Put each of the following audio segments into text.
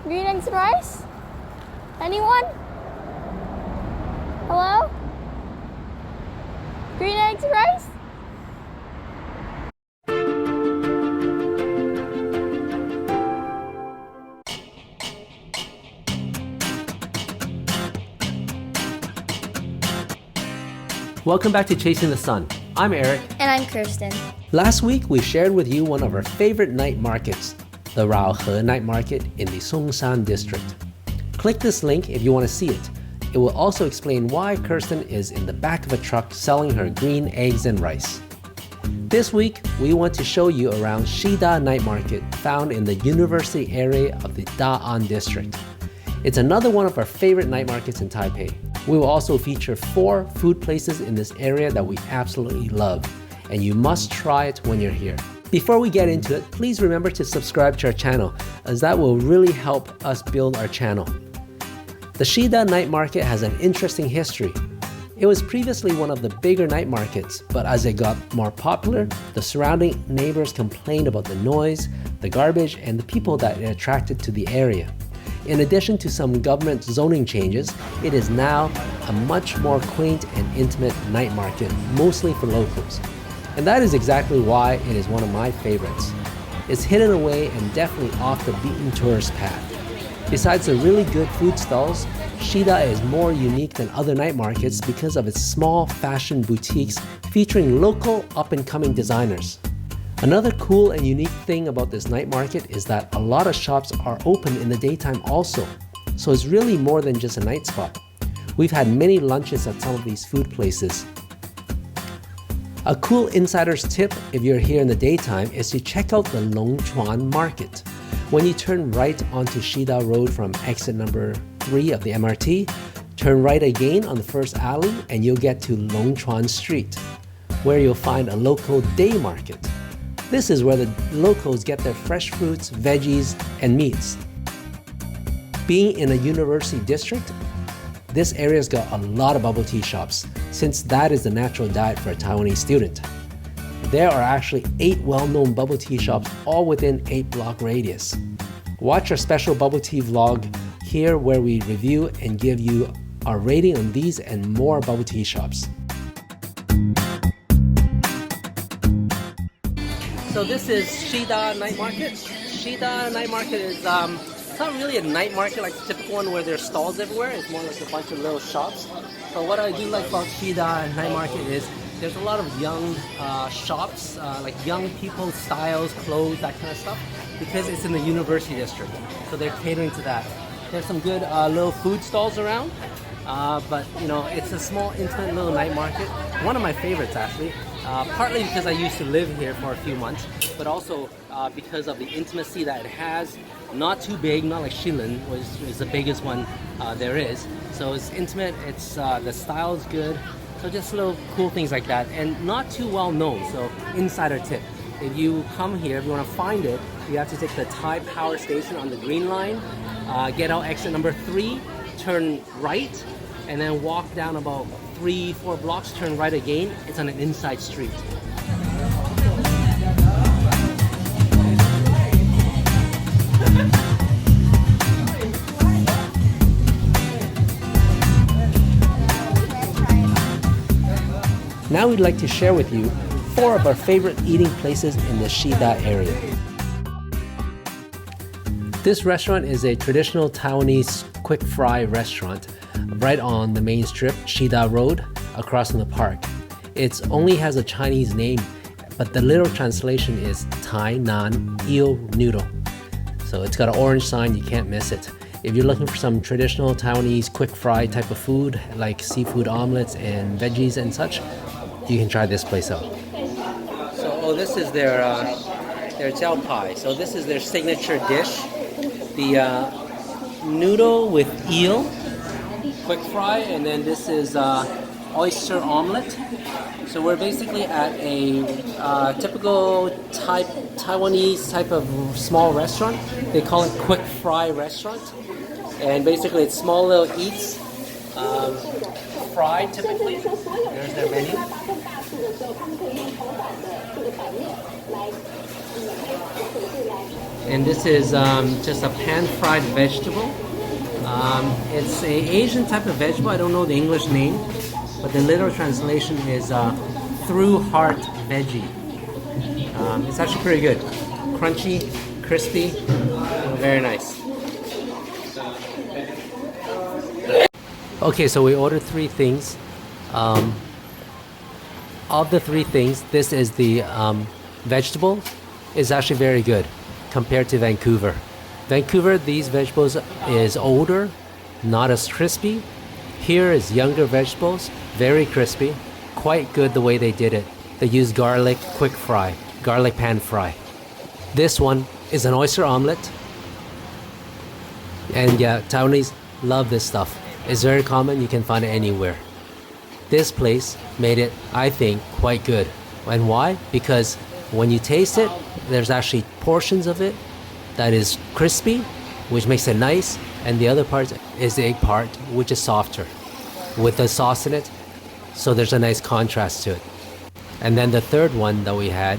Green eggs and rice? Anyone? Hello? Green eggs and rice? Welcome back to Chasing the Sun. I'm Eric. And I'm Kirsten. Last week, we shared with you one of our favorite night markets, the Raohe Night Market in the Songshan district. Click this link if you want to see it. It will also explain why Kirsten is in the back of a truck selling her green eggs and rice. This week, we want to show you around Shida Night Market, found in the university area of the Da'an district. It's another one of our favorite night markets in Taipei. We will also feature 4 food places in this area that we absolutely love, and you must try it when you're here. Before we get into it, please remember to subscribe to our channel, as that will really help us build our channel. The Shida Night Market has an interesting history. It was previously one of the bigger night markets, but as it got more popular, the surrounding neighbors complained about the noise, the garbage, and the people that it attracted to the area. In addition to some government zoning changes, it is now a much more quaint and intimate night market, mostly for locals. And that is exactly why it is one of my favorites. It's hidden away and definitely off the beaten tourist path. Besides the really good food stalls, Shida is more unique than other night markets because of its small fashion boutiques featuring local up-and-coming designers. Another cool and unique thing about this night market is that a lot of shops are open in the daytime also, so it's really more than just a night spot. We've had many lunches at some of these food places. A cool insider's tip if you're here in the daytime is to check out the Longchuan Market. When you turn right onto Shida Road from exit number 3 of the MRT, turn right again on the first alley and you'll get to Longchuan Street, where you'll find a local day market. This is where the locals get their fresh fruits, veggies, and meats. Being in a university district, this area's got a lot of bubble tea shops, since that is the natural diet for a Taiwanese student. There are actually 8 well-known bubble tea shops, all within 8-block radius. Watch our special bubble tea vlog here where we review and give you our rating on these and more bubble tea shops. So this is Shida Night Market. Shida Night Market is, it's not really a night market like the typical one where there's stalls everywhere. It's more like a bunch of little shops. But what I do like about Shida Night Market is there's a lot of young shops, like young people, styles, clothes, that kind of stuff, because it's in the university district. So they're catering to that. There's some good little food stalls around, but you know, it's a small, intimate little night market. One of my favorites actually. Partly because I used to live here for a few months, but also because of the intimacy that it has. Not too big, not like Shilin, which is the biggest one there is. So it's intimate, it's the style is good. So just little cool things like that, and not too well known. So insider tip: if you come here, if you want to find it, you have to take the Tai Power Station on the Green Line, get out exit number 3, turn right, and then walk down about 3-4 blocks, turn right again. It's on an inside street. Now we'd like to share with you 4 of our favorite eating places in the Shida area. This restaurant is a traditional Taiwanese quick fry restaurant right on the main strip, Shida Road, across from the park. It only has a Chinese name, but the literal translation is Tainanile Noodle. So it's got an orange sign, you can't miss it. If you're looking for some traditional Taiwanese quick fry type of food, like seafood omelets and veggies and such, you can try this place out. So, this is their jiao pai. So this is their signature dish. The noodle with eel, quick fry, and then this is oyster omelet. So we're basically at a typical Taiwanese type of small restaurant. They call it quick fry restaurant. And basically it's small little eats, fried typically. There's their menu. And this is just a pan-fried vegetable. It's a Asian type of vegetable. I don't know the English name, but the literal translation is through heart veggie. It's actually pretty good. Crunchy, crispy, very nice. Okay, so we ordered 3 things. Of the 3 things, this is the vegetable is actually very good compared to Vancouver. Vancouver, these vegetables is older, not as crispy. Here is younger vegetables, very crispy, quite good the way they did it. They used garlic quick fry, garlic pan fry. This one is an oyster omelet. And yeah, Taiwanese love this stuff. It's very common, you can find it anywhere. This place made it, I think, quite good. And why? Because when you taste it, there's actually portions of it that is crispy, which makes it nice, and the other part is the egg part, which is softer, with the sauce in it, so there's a nice contrast to it. And then the third one that we had,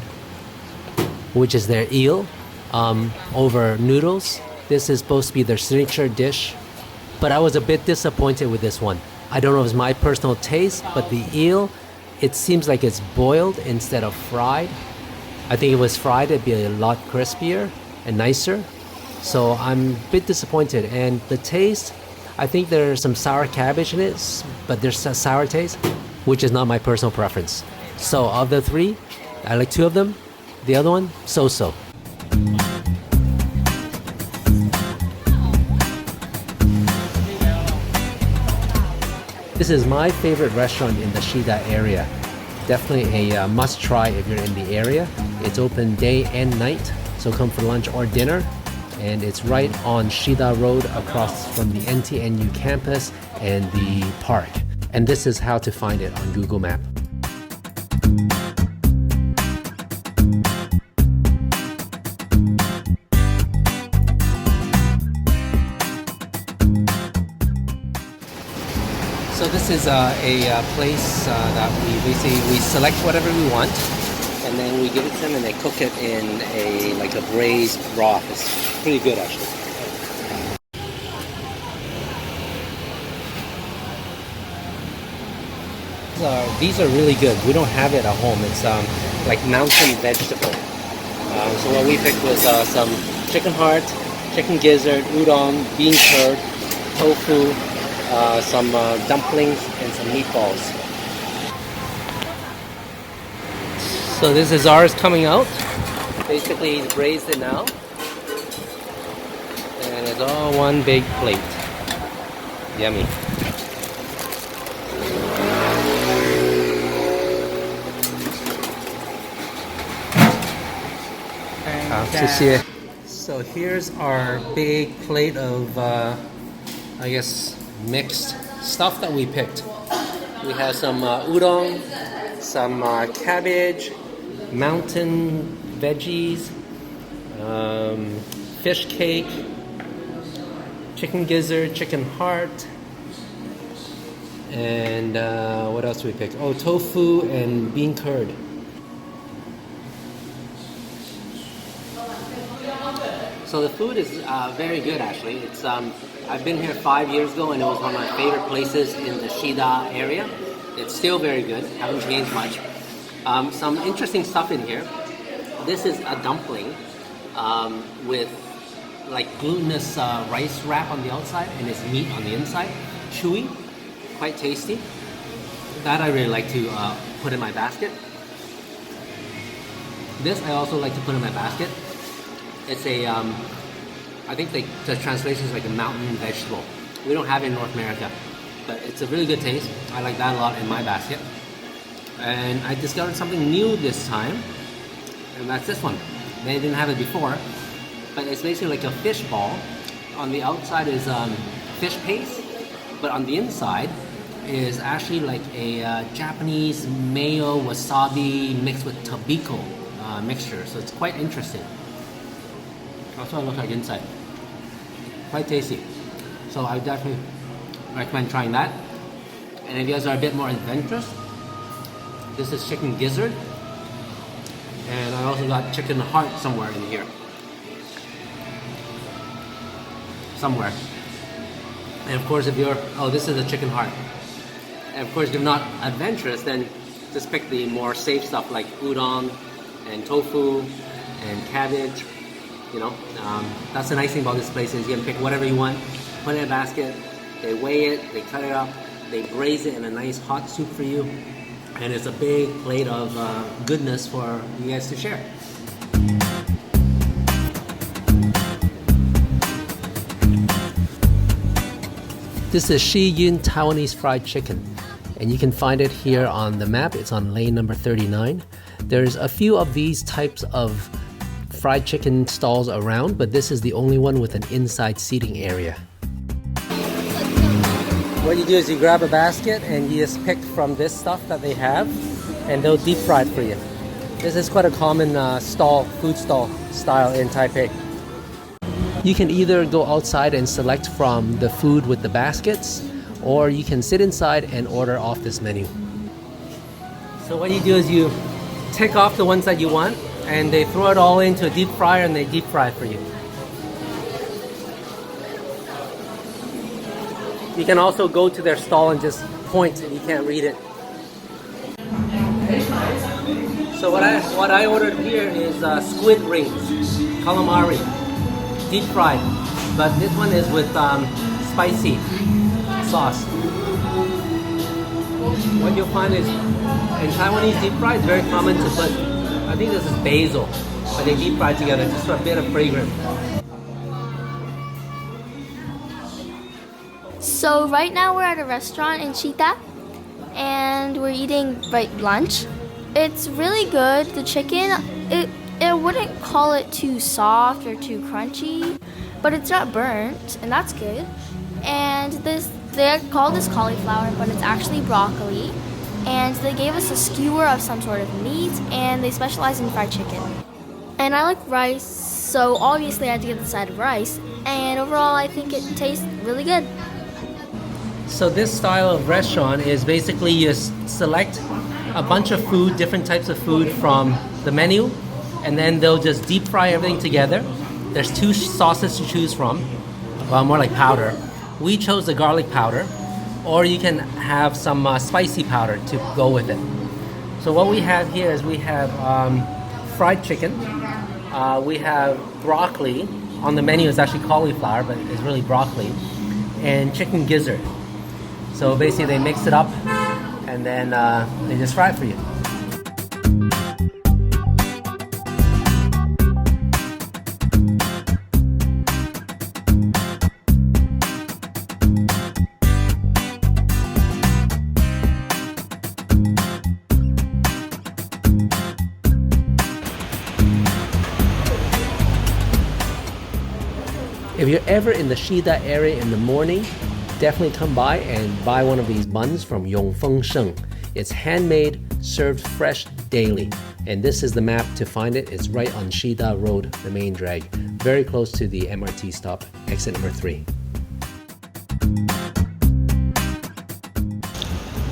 which is their eel over noodles. This is supposed to be their signature dish, but I was a bit disappointed with this one. I don't know if it's my personal taste, but the eel, it seems like it's boiled instead of fried. I think if it was fried, it'd be a lot crispier and nicer. So I'm a bit disappointed. And the taste, I think there's some sour cabbage in it, but there's a sour taste, which is not my personal preference. So of the 3, I like 2 of them. The other one, Soso. This is my favorite restaurant in the Shida area. Definitely a must try if you're in the area. It's open day and night, so come for lunch or dinner. And it's right on Shida Road across from the NTNU campus and the park. And this is how to find it on Google Maps. So this is a place that we select whatever we want, and then we give it to them, and they cook it in a braised broth. It's pretty good actually. These are really good. We don't have it at home. It's like mountain vegetable. So what we picked was some chicken heart, chicken gizzard, udon, bean curd, tofu, some dumplings, and some meatballs. So this is ours coming out. Basically, he's braised it now. And it's all one big plate. Yummy. So here's our big plate of, I guess, mixed stuff that we picked. We have some udon, some cabbage, mountain veggies, fish cake, chicken gizzard, chicken heart, and what else do we pick? Oh, tofu and bean curd. So the food is very good actually. It's I've been here 5 years ago and it was one of my favorite places in the Shida area. It's still very good, haven't changed much. Some interesting stuff in here. This is a dumpling with like glutinous rice wrap on the outside and it's meat on the inside. Chewy, quite tasty. That I really like to put in my basket. This I also like to put in my basket. It's a, I think the translation is like a mountain vegetable. We don't have it in North America, but it's a really good taste. I like that a lot in my basket. And I discovered something new this time, and that's this one. They didn't have it before, but it's basically like a fish ball. On the outside is fish paste, but on the inside is actually like a Japanese mayo wasabi mixed with tobiko mixture. So it's quite interesting. That's what it looks like inside. Quite tasty. So I definitely recommend trying that. And if you guys are a bit more adventurous, this is chicken gizzard. And I also got chicken heart somewhere in here. Somewhere. And of course, if you're, oh, this is a chicken heart. And of course, if you're not adventurous, then just pick the more safe stuff like udon and tofu and cabbage. You know, that's the nice thing about this place is you can pick whatever you want, put it in a basket, they weigh it, they cut it up, they braise it in a nice hot soup for you, and it's a big plate of goodness for you guys to share. This is Shiyun Taiwanese fried chicken, and you can find it here on the map. It's on lane number 39. There's a few of these types of fried chicken stalls around, but this is the only one with an inside seating area. What you do is you grab a basket and you just pick from this stuff that they have, and they'll deep fry it for you. This is quite a common food stall style in Taipei. You can either go outside and select from the food with the baskets, or you can sit inside and order off this menu. So what you do is you tick off the ones that you want, and they throw it all into a deep fryer and they deep fry it for you. You can also go to their stall and just point and you can't read it. So what I ordered here is squid rings, calamari, deep fried, but this one is with spicy sauce. What you'll find is in Taiwanese deep fried, it's very common to put, I think this is basil, but they deep fry together just for a bit of fragrance. So right now we're at a restaurant in Shida, and we're eating lunch. It's really good. The chicken, I wouldn't call it too soft or too crunchy, but it's not burnt, and that's good. And they call this cauliflower, but it's actually broccoli. And they gave us a skewer of some sort of meat, and they specialize in fried chicken. And I like rice, so obviously I had to get the side of rice. And overall, I think it tastes really good. So this style of restaurant is basically you select a bunch of food, different types of food from the menu, and then they'll just deep fry everything together. There's 2 sauces to choose from, well, more like powder. We chose the garlic powder, or you can have some spicy powder to go with it. So what we have here is we have fried chicken, we have broccoli. On the menu it's actually cauliflower, but it's really broccoli, and chicken gizzard. So basically they mix it up and then they just fry it for you. If you're ever in the Shida area in the morning, definitely come by and buy one of these buns from Yongfeng Sheng. It's handmade, served fresh daily. And this is the map to find it. It's right on Shida Road, the main drag, very close to the MRT stop, exit number 3.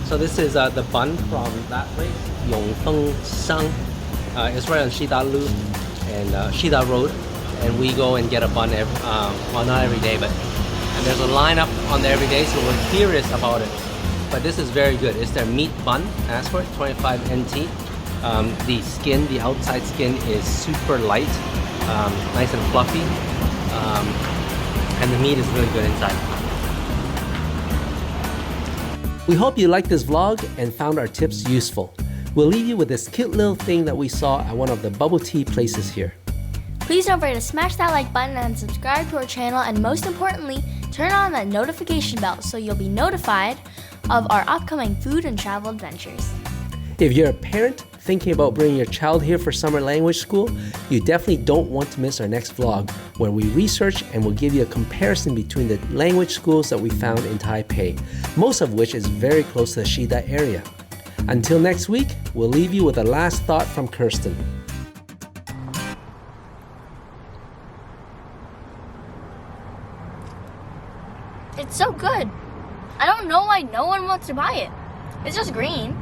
So this is the bun from that place, Yongfeng Sheng. It's right on Shida Loop and Shida Road. And we go and get a bun, well, not every day, but and there's a lineup on there every day, so we're curious about it. But this is very good. It's their meat bun. Ask for it, 25 NT. The skin, the outside skin is super light, nice and fluffy, and the meat is really good inside. We hope you liked this vlog and found our tips useful. We'll leave you with this cute little thing that we saw at one of the bubble tea places here. Please don't forget to smash that like button and subscribe to our channel, and most importantly, turn on that notification bell so you'll be notified of our upcoming food and travel adventures. If you're a parent thinking about bringing your child here for summer language school, you definitely don't want to miss our next vlog, where we research and will give you a comparison between the language schools that we found in Taipei, most of which is very close to the Shida area. Until next week, we'll leave you with a last thought from Kirsten. It's so good. I don't know why no one wants to buy it. It's just green.